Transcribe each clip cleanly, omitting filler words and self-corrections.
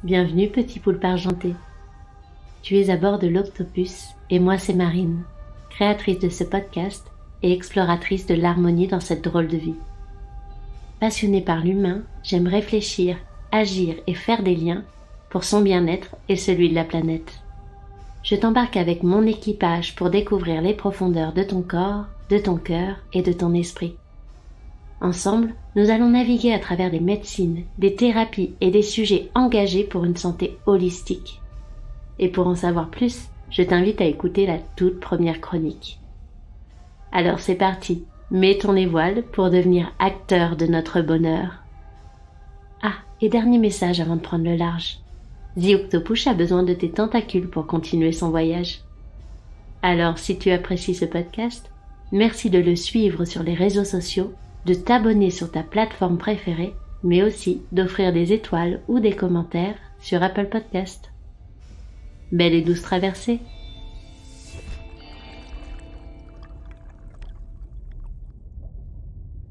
Bienvenue petit poulpe argenté. Tu es à bord de l'Octopus et moi c'est Marine, créatrice de ce podcast et exploratrice de l'harmonie dans cette drôle de vie. Passionnée par l'humain, j'aime réfléchir, agir et faire des liens pour son bien-être et celui de la planète. Je t'embarque avec mon équipage pour découvrir les profondeurs de ton corps, de ton cœur et de ton esprit. Ensemble, nous allons naviguer à travers des médecines, des thérapies et des sujets engagés pour une santé holistique. Et pour en savoir plus, je t'invite à écouter la toute première chronique. Alors c'est parti, mettons les voiles pour devenir acteurs de notre bonheur. Ah, et dernier message avant de prendre le large. The Octopus a besoin de tes tentacules pour continuer son voyage. Alors si tu apprécies ce podcast, merci de le suivre sur les réseaux sociaux, de t'abonner sur ta plateforme préférée, mais aussi d'offrir des étoiles ou des commentaires sur Apple Podcast. Belle et douce traversée.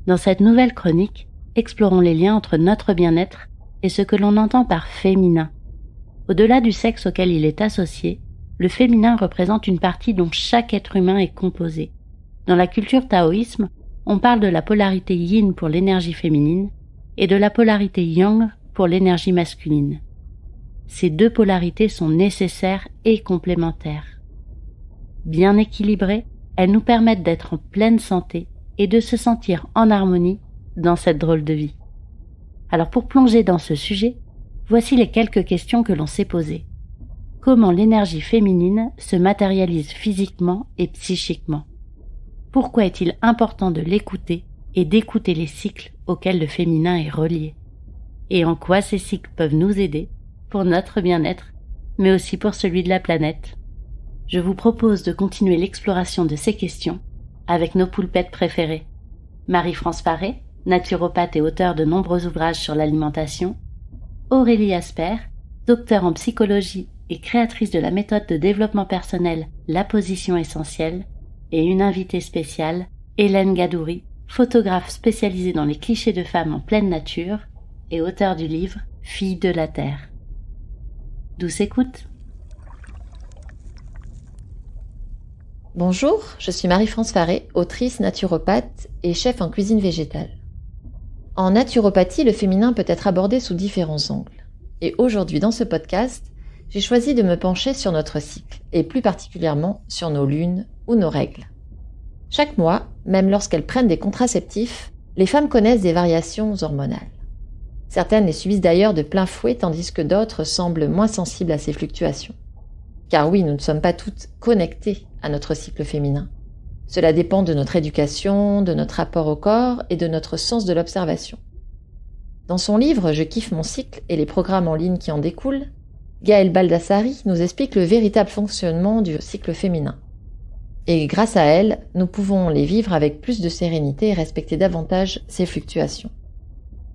Dans cette nouvelle chronique, explorons les liens entre notre bien-être et ce que l'on entend par féminin. Au-delà du sexe auquel il est associé, le féminin représente une partie dont chaque être humain est composé. Dans la culture taoïsme, on parle de la polarité yin pour l'énergie féminine et de la polarité yang pour l'énergie masculine. Ces deux polarités sont nécessaires et complémentaires. Bien équilibrées, elles nous permettent d'être en pleine santé et de se sentir en harmonie dans cette drôle de vie. Alors pour plonger dans ce sujet, voici les quelques questions que l'on s'est posées. Comment l'énergie féminine se matérialise physiquement et psychiquement ? Pourquoi est-il important de l'écouter et d'écouter les cycles auxquels le féminin est relié? Et en quoi ces cycles peuvent nous aider pour notre bien-être, mais aussi pour celui de la planète? Je vous propose de continuer l'exploration de ces questions avec nos poulpettes préférées. Marie-France Faré, naturopathe et auteure de nombreux ouvrages sur l'alimentation. Aurélie Asper, docteure en psychologie et créatrice de la méthode de développement personnel La Position Essentielle. Et une invitée spéciale, Hélène Gadouri, photographe spécialisée dans les clichés de femmes en pleine nature et auteure du livre Filles de la Terre. Douce écoute. Bonjour, je suis Marie-France Faré, autrice naturopathe et chef en cuisine végétale. En naturopathie, le féminin peut être abordé sous différents angles. Et aujourd'hui, dans ce podcast, j'ai choisi de me pencher sur notre cycle, et plus particulièrement sur nos lunes ou nos règles. Chaque mois, même lorsqu'elles prennent des contraceptifs, les femmes connaissent des variations hormonales. Certaines les subissent d'ailleurs de plein fouet, tandis que d'autres semblent moins sensibles à ces fluctuations. Car oui, nous ne sommes pas toutes connectées à notre cycle féminin. Cela dépend de notre éducation, de notre rapport au corps et de notre sens de l'observation. Dans son livre « Je kiffe mon cycle » et les programmes en ligne qui en découlent, Gaëlle Baldassari nous explique le véritable fonctionnement du cycle féminin. Et grâce à elle, nous pouvons les vivre avec plus de sérénité et respecter davantage ces fluctuations.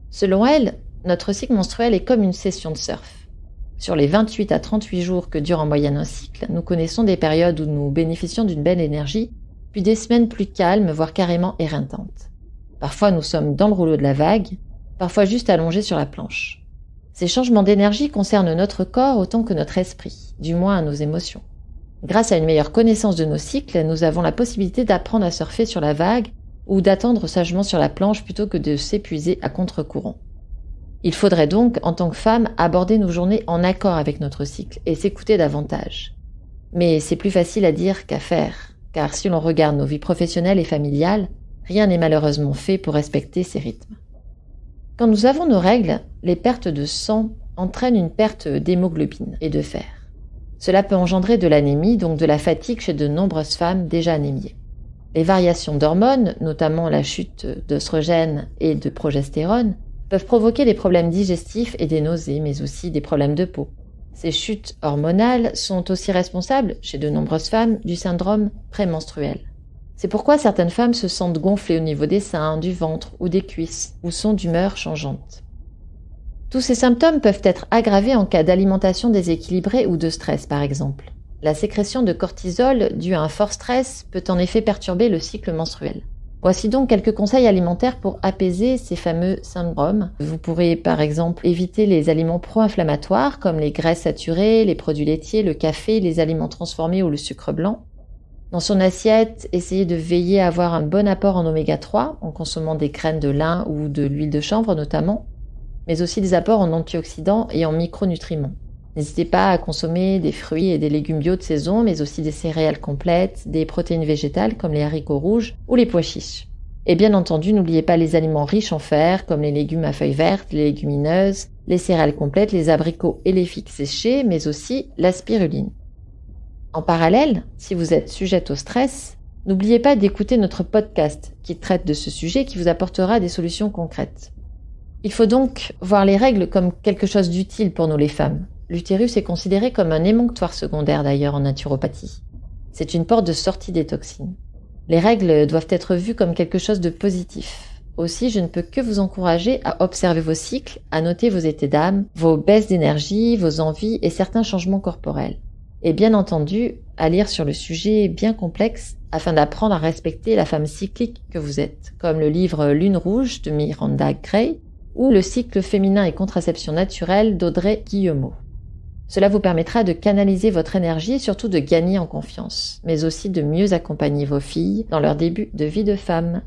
Selon elle, notre cycle menstruel est comme une session de surf. Sur les 28 à 38 jours que dure en moyenne un cycle, nous connaissons des périodes où nous bénéficions d'une belle énergie, puis des semaines plus calmes, voire carrément éreintantes. Parfois nous sommes dans le rouleau de la vague, parfois juste allongés sur la planche. Ces changements d'énergie concernent notre corps autant que notre esprit, du moins nos émotions. Grâce à une meilleure connaissance de nos cycles, nous avons la possibilité d'apprendre à surfer sur la vague ou d'attendre sagement sur la planche plutôt que de s'épuiser à contre-courant. Il faudrait donc, en tant que femme, aborder nos journées en accord avec notre cycle et s'écouter davantage. Mais c'est plus facile à dire qu'à faire, car si l'on regarde nos vies professionnelles et familiales, rien n'est malheureusement fait pour respecter ces rythmes. Quand nous avons nos règles, les pertes de sang entraînent une perte d'hémoglobine et de fer. Cela peut engendrer de l'anémie, donc de la fatigue chez de nombreuses femmes déjà anémiées. Les variations d'hormones, notamment la chute d'œstrogène et de progestérone, peuvent provoquer des problèmes digestifs et des nausées, mais aussi des problèmes de peau. Ces chutes hormonales sont aussi responsables, chez de nombreuses femmes, du syndrome prémenstruel. C'est pourquoi certaines femmes se sentent gonflées au niveau des seins, du ventre ou des cuisses, ou sont d'humeur changeante. Tous ces symptômes peuvent être aggravés en cas d'alimentation déséquilibrée ou de stress, par exemple. La sécrétion de cortisol due à un fort stress peut en effet perturber le cycle menstruel. Voici donc quelques conseils alimentaires pour apaiser ces fameux syndromes. Vous pourrez par exemple éviter les aliments pro-inflammatoires comme les graisses saturées, les produits laitiers, le café, les aliments transformés ou le sucre blanc. Dans son assiette, essayez de veiller à avoir un bon apport en oméga 3 en consommant des graines de lin ou de l'huile de chanvre notamment, mais aussi des apports en antioxydants et en micronutriments. N'hésitez pas à consommer des fruits et des légumes bio de saison, mais aussi des céréales complètes, des protéines végétales comme les haricots rouges ou les pois chiches. Et bien entendu, n'oubliez pas les aliments riches en fer, comme les légumes à feuilles vertes, les légumineuses, les céréales complètes, les abricots et les figues séchées, mais aussi la spiruline. En parallèle, si vous êtes sujette au stress, n'oubliez pas d'écouter notre podcast qui traite de ce sujet et qui vous apportera des solutions concrètes. Il faut donc voir les règles comme quelque chose d'utile pour nous les femmes. L'utérus est considéré comme un émonctoire secondaire d'ailleurs en naturopathie. C'est une porte de sortie des toxines. Les règles doivent être vues comme quelque chose de positif. Aussi, je ne peux que vous encourager à observer vos cycles, à noter vos états d'âme, vos baisses d'énergie, vos envies et certains changements corporels. Et bien entendu, à lire sur le sujet bien complexe afin d'apprendre à respecter la femme cyclique que vous êtes, comme le livre Lune rouge de Miranda Gray ou Le cycle féminin et contraception naturelle d'Audrey Guillemot. Cela vous permettra de canaliser votre énergie et surtout de gagner en confiance, mais aussi de mieux accompagner vos filles dans leur début de vie de femme.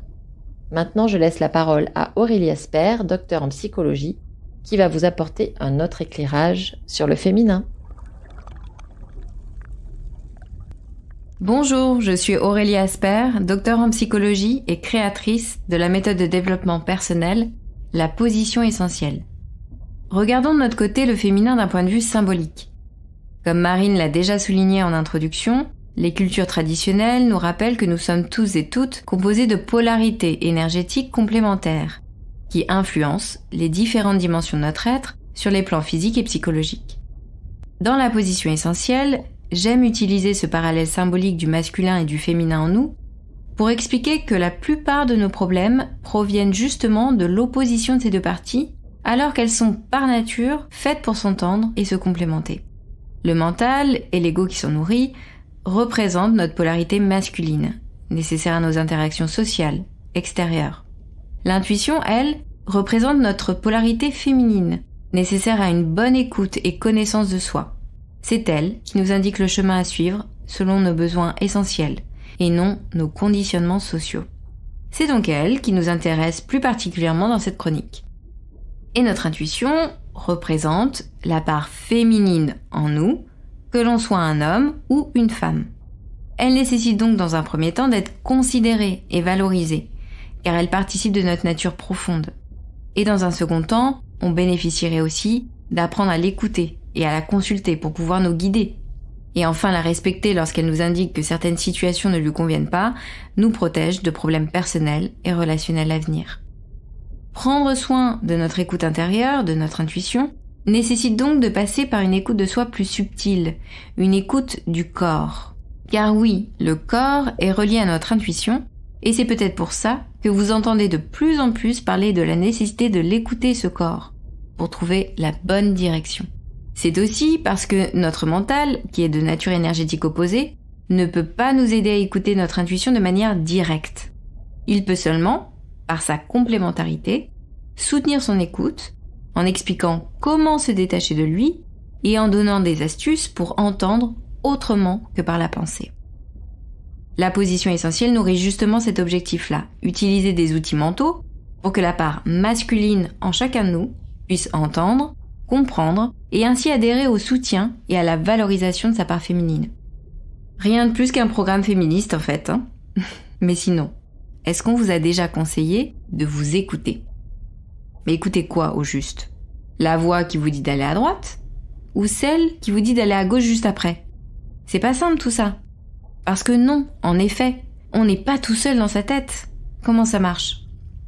Maintenant, je laisse la parole à Aurélie Asper, docteur en psychologie, qui va vous apporter un autre éclairage sur le féminin. Bonjour, je suis Aurélie Asper, docteur en psychologie et créatrice de la méthode de développement personnel, la position essentielle. Regardons de notre côté le féminin d'un point de vue symbolique. Comme Marine l'a déjà souligné en introduction, les cultures traditionnelles nous rappellent que nous sommes tous et toutes composés de polarités énergétiques complémentaires, qui influencent les différentes dimensions de notre être sur les plans physiques et psychologiques. Dans la position essentielle, j'aime utiliser ce parallèle symbolique du masculin et du féminin en nous pour expliquer que la plupart de nos problèmes proviennent justement de l'opposition de ces deux parties, alors qu'elles sont par nature faites pour s'entendre et se complémenter. Le mental et l'ego qui s'en nourrit représentent notre polarité masculine, nécessaire à nos interactions sociales, extérieures. L'intuition, elle, représente notre polarité féminine, nécessaire à une bonne écoute et connaissance de soi. C'est elle qui nous indique le chemin à suivre selon nos besoins essentiels et non nos conditionnements sociaux. C'est donc elle qui nous intéresse plus particulièrement dans cette chronique. Et notre intuition représente la part féminine en nous, que l'on soit un homme ou une femme. Elle nécessite donc dans un premier temps d'être considérée et valorisée, car elle participe de notre nature profonde. Et dans un second temps, on bénéficierait aussi d'apprendre à l'écouter et à la consulter pour pouvoir nous guider. Et enfin, la respecter lorsqu'elle nous indique que certaines situations ne lui conviennent pas, nous protège de problèmes personnels et relationnels à venir. Prendre soin de notre écoute intérieure, de notre intuition, nécessite donc de passer par une écoute de soi plus subtile, une écoute du corps. Car oui, le corps est relié à notre intuition, et c'est peut-être pour ça que vous entendez de plus en plus parler de la nécessité de l'écouter ce corps, pour trouver la bonne direction. C'est aussi parce que notre mental, qui est de nature énergétique opposée, ne peut pas nous aider à écouter notre intuition de manière directe. Il peut seulement, par sa complémentarité, soutenir son écoute, en expliquant comment se détacher de lui et en donnant des astuces pour entendre autrement que par la pensée. La position essentielle nourrit justement cet objectif-là, utiliser des outils mentaux pour que la part masculine en chacun de nous puisse entendre, comprendre et ainsi adhérer au soutien et à la valorisation de sa part féminine. Rien de plus qu'un programme féministe en fait, hein. Mais sinon, est-ce qu'on vous a déjà conseillé de vous écouter ? Mais écoutez quoi au juste ? La voix qui vous dit d'aller à droite ? Ou celle qui vous dit d'aller à gauche juste après ? C'est pas simple tout ça. Parce que non, en effet, on n'est pas tout seul dans sa tête. Comment ça marche ?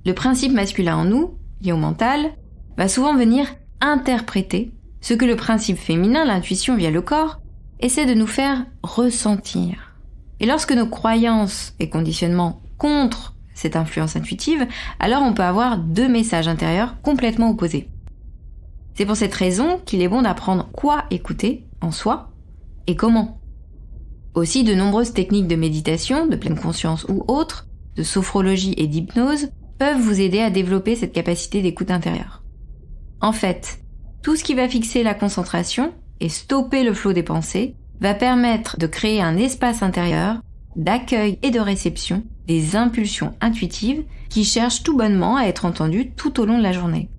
Le principe masculin en nous, lié au mental, va souvent venir interpréter ce que le principe féminin, l'intuition via le corps, essaie de nous faire ressentir. Et lorsque nos croyances et conditionnements contre cette influence intuitive, alors on peut avoir deux messages intérieurs complètement opposés. C'est pour cette raison qu'il est bon d'apprendre quoi écouter en soi et comment. Aussi, de nombreuses techniques de méditation, de pleine conscience ou autres, de sophrologie et d'hypnose peuvent vous aider à développer cette capacité d'écoute intérieure. En fait, tout ce qui va fixer la concentration et stopper le flot des pensées va permettre de créer un espace intérieur d'accueil et de réception des impulsions intuitives qui cherchent tout bonnement à être entendues tout au long de la journée.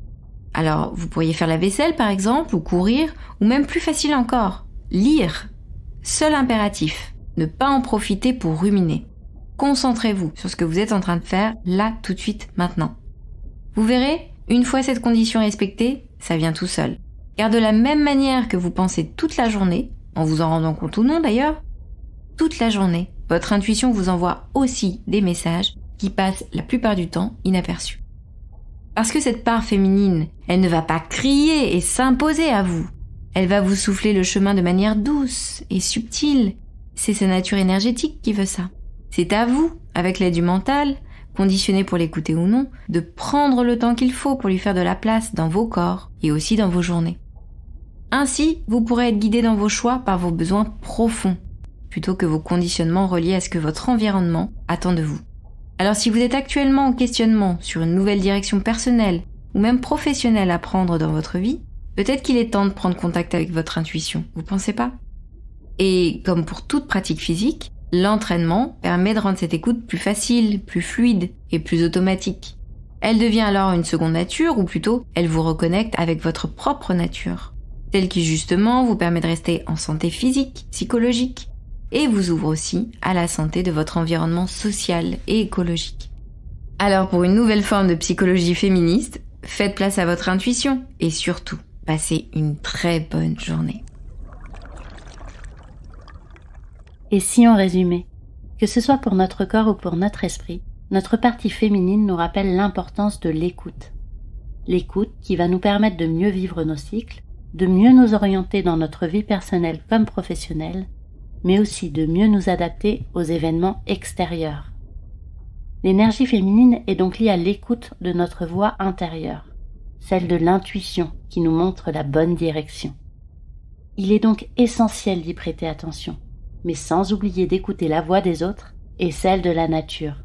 Alors, vous pourriez faire la vaisselle par exemple, ou courir, ou même plus facile encore, lire. Seul impératif, ne pas en profiter pour ruminer. Concentrez-vous sur ce que vous êtes en train de faire là, tout de suite, maintenant. Vous verrez, une fois cette condition respectée, ça vient tout seul. Car de la même manière que vous pensez toute la journée, en vous en rendant compte ou non d'ailleurs, toute la journée, votre intuition vous envoie aussi des messages qui passent la plupart du temps inaperçus. Parce que cette part féminine, elle ne va pas crier et s'imposer à vous. Elle va vous souffler le chemin de manière douce et subtile. C'est sa nature énergétique qui veut ça. C'est à vous, avec l'aide du mental, conditionné pour l'écouter ou non, de prendre le temps qu'il faut pour lui faire de la place dans vos corps et aussi dans vos journées. Ainsi, vous pourrez être guidé dans vos choix par vos besoins profonds, plutôt que vos conditionnements reliés à ce que votre environnement attend de vous. Alors si vous êtes actuellement en questionnement sur une nouvelle direction personnelle ou même professionnelle à prendre dans votre vie, peut-être qu'il est temps de prendre contact avec votre intuition, vous pensez pas? Et comme pour toute pratique physique, l'entraînement permet de rendre cette écoute plus facile, plus fluide et plus automatique. Elle devient alors une seconde nature, ou plutôt, elle vous reconnecte avec votre propre nature, celle qui justement vous permet de rester en santé physique, psychologique, et vous ouvre aussi à la santé de votre environnement social et écologique. Alors pour une nouvelle forme de psychologie féministe, faites place à votre intuition et surtout, passez une très bonne journée. Et si on résumait, que ce soit pour notre corps ou pour notre esprit, notre partie féminine nous rappelle l'importance de l'écoute. L'écoute qui va nous permettre de mieux vivre nos cycles, de mieux nous orienter dans notre vie personnelle comme professionnelle, mais aussi de mieux nous adapter aux événements extérieurs. L'énergie féminine est donc liée à l'écoute de notre voix intérieure, celle de l'intuition qui nous montre la bonne direction. Il est donc essentiel d'y prêter attention, mais sans oublier d'écouter la voix des autres et celle de la nature.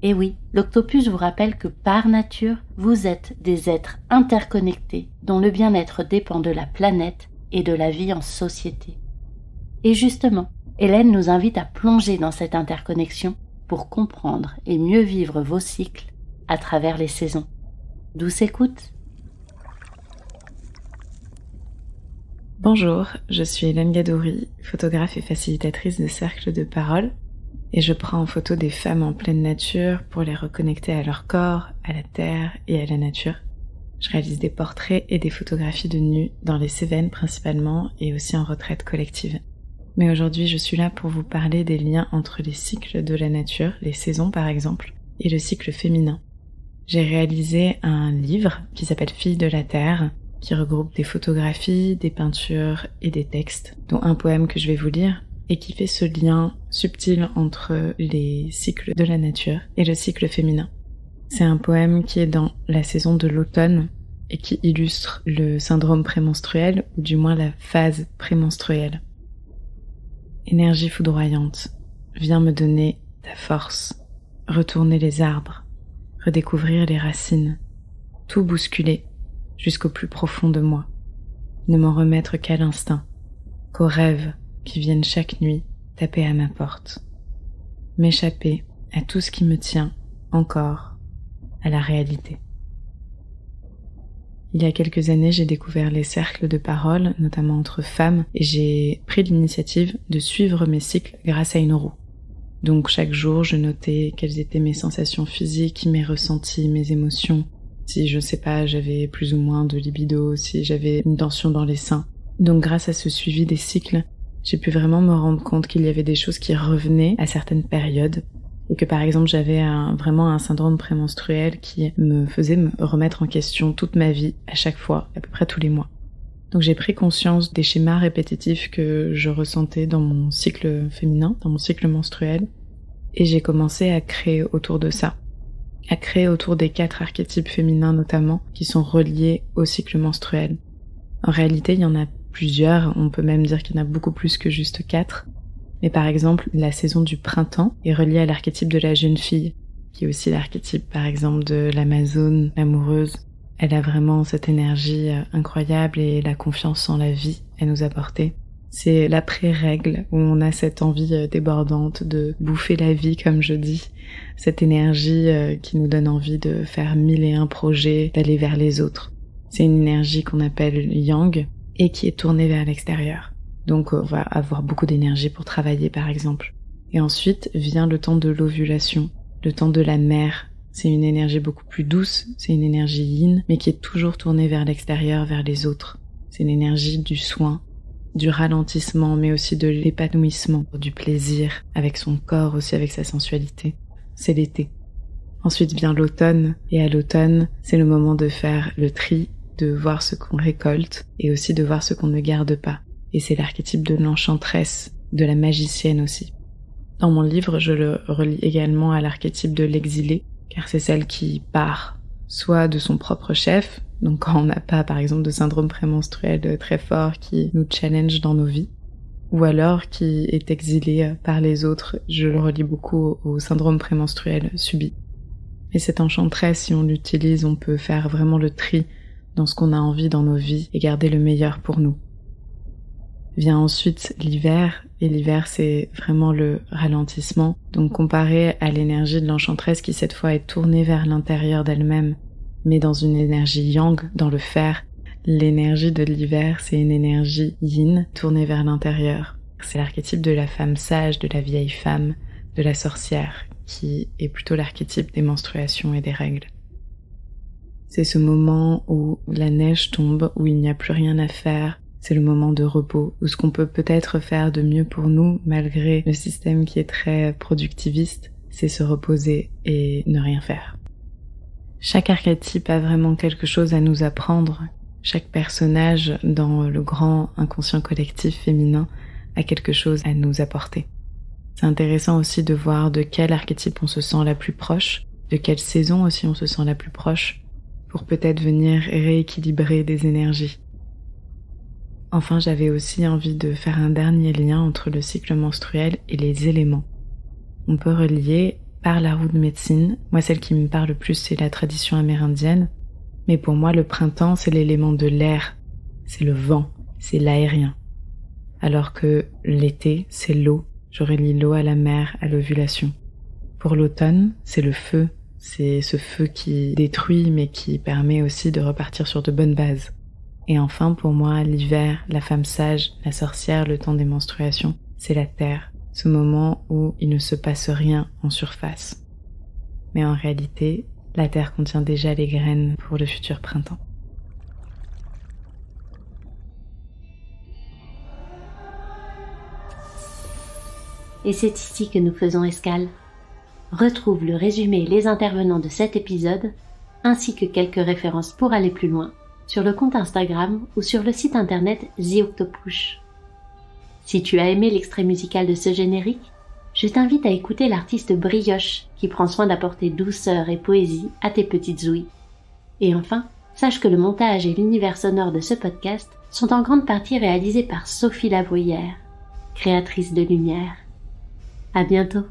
Et oui, l'Octopus vous rappelle que par nature, vous êtes des êtres interconnectés dont le bien-être dépend de la planète et de la vie en société. Et justement, Hélène nous invite à plonger dans cette interconnexion pour comprendre et mieux vivre vos cycles à travers les saisons. Douce écoute! Bonjour, je suis Hélène Gadouri, photographe et facilitatrice de cercles de parole, et je prends en photo des femmes en pleine nature pour les reconnecter à leur corps, à la terre et à la nature. Je réalise des portraits et des photographies de nus dans les Cévennes principalement et aussi en retraite collective. Mais aujourd'hui, je suis là pour vous parler des liens entre les cycles de la nature, les saisons par exemple, et le cycle féminin. J'ai réalisé un livre qui s'appelle Filles de la Terre, qui regroupe des photographies, des peintures et des textes, dont un poème que je vais vous lire, et qui fait ce lien subtil entre les cycles de la nature et le cycle féminin. C'est un poème qui est dans la saison de l'automne et qui illustre le syndrome prémenstruel, ou du moins la phase prémenstruelle. Énergie foudroyante, viens me donner ta force, retourner les arbres, redécouvrir les racines, tout bousculer jusqu'au plus profond de moi, ne m'en remettre qu'à l'instinct, qu'aux rêves qui viennent chaque nuit taper à ma porte, m'échapper à tout ce qui me tient encore à la réalité. Il y a quelques années, j'ai découvert les cercles de parole, notamment entre femmes, et j'ai pris l'initiative de suivre mes cycles grâce à une roue. Donc chaque jour, je notais quelles étaient mes sensations physiques, mes ressentis, mes émotions, si je sais pas, j'avais plus ou moins de libido, si j'avais une tension dans les seins. Donc grâce à ce suivi des cycles, j'ai pu vraiment me rendre compte qu'il y avait des choses qui revenaient à certaines périodes, et que par exemple j'avais vraiment un syndrome prémenstruel qui me faisait me remettre en question toute ma vie, à chaque fois, à peu près tous les mois. Donc j'ai pris conscience des schémas répétitifs que je ressentais dans mon cycle féminin, dans mon cycle menstruel, et j'ai commencé à créer autour de ça, à créer autour des 4 archétypes féminins notamment, qui sont reliés au cycle menstruel. En réalité, il y en a plusieurs, on peut même dire qu'il y en a beaucoup plus que juste 4, mais par exemple, la saison du printemps est reliée à l'archétype de la jeune fille, qui est aussi l'archétype par exemple de l'Amazone, l'amoureuse. Elle a vraiment cette énergie incroyable et la confiance en la vie à nous apporter. C'est l'après-règle où on a cette envie débordante de bouffer la vie, comme je dis. Cette énergie qui nous donne envie de faire 1001 projets, d'aller vers les autres. C'est une énergie qu'on appelle yang et qui est tournée vers l'extérieur. Donc on va avoir beaucoup d'énergie pour travailler par exemple. Et ensuite vient le temps de l'ovulation, le temps de la mère. C'est une énergie beaucoup plus douce, c'est une énergie yin, mais qui est toujours tournée vers l'extérieur, vers les autres. C'est une énergie du soin, du ralentissement, mais aussi de l'épanouissement, du plaisir, avec son corps aussi, avec sa sensualité. C'est l'été. Ensuite vient l'automne, et à l'automne, c'est le moment de faire le tri, de voir ce qu'on récolte, et aussi de voir ce qu'on ne garde pas. Et c'est l'archétype de l'enchanteresse, de la magicienne aussi. Dans mon livre, je le relie également à l'archétype de l'exilée, car c'est celle qui part, soit de son propre chef, donc quand on n'a pas par exemple de syndrome prémenstruel très fort qui nous challenge dans nos vies, ou alors qui est exilée par les autres. Je le relie beaucoup au syndrome prémenstruel subi. Et cette enchanteresse, si on l'utilise, on peut faire vraiment le tri dans ce qu'on a envie dans nos vies et garder le meilleur pour nous. Vient ensuite l'hiver, et l'hiver c'est vraiment le ralentissement, donc comparé à l'énergie de l'enchanteresse qui cette fois est tournée vers l'intérieur d'elle-même, mais dans une énergie yang, dans le faire. L'énergie de l'hiver c'est une énergie yin tournée vers l'intérieur. C'est l'archétype de la femme sage, de la vieille femme, de la sorcière, qui est plutôt l'archétype des menstruations et des règles. C'est ce moment où la neige tombe, où il n'y a plus rien à faire. C'est le moment de repos, où ce qu'on peut peut-être faire de mieux pour nous, malgré le système qui est très productiviste, c'est se reposer et ne rien faire. Chaque archétype a vraiment quelque chose à nous apprendre. Chaque personnage dans le grand inconscient collectif féminin a quelque chose à nous apporter. C'est intéressant aussi de voir de quel archétype on se sent la plus proche, de quelle saison aussi on se sent la plus proche, pour peut-être venir rééquilibrer des énergies. Enfin, j'avais aussi envie de faire un dernier lien entre le cycle menstruel et les éléments. On peut relier par la roue de médecine. Moi, celle qui me parle le plus, c'est la tradition amérindienne. Mais pour moi, le printemps, c'est l'élément de l'air, c'est le vent, c'est l'aérien. Alors que l'été, c'est l'eau. Je relie l'eau à la mer, à l'ovulation. Pour l'automne, c'est le feu. C'est ce feu qui détruit, mais qui permet aussi de repartir sur de bonnes bases. Et enfin, pour moi, l'hiver, la femme sage, la sorcière, le temps des menstruations, c'est la terre, ce moment où il ne se passe rien en surface. Mais en réalité, la terre contient déjà les graines pour le futur printemps. Et c'est ici que nous faisons escale. Retrouve le résumé et les intervenants de cet épisode, ainsi que quelques références pour aller plus loin, sur le compte Instagram ou sur le site internet The Octopush. Si tu as aimé l'extrait musical de ce générique, je t'invite à écouter l'artiste Brioche qui prend soin d'apporter douceur et poésie à tes petites ouïes. Et enfin, sache que le montage et l'univers sonore de ce podcast sont en grande partie réalisés par Sophie Lavoyère, créatrice de lumière. À bientôt.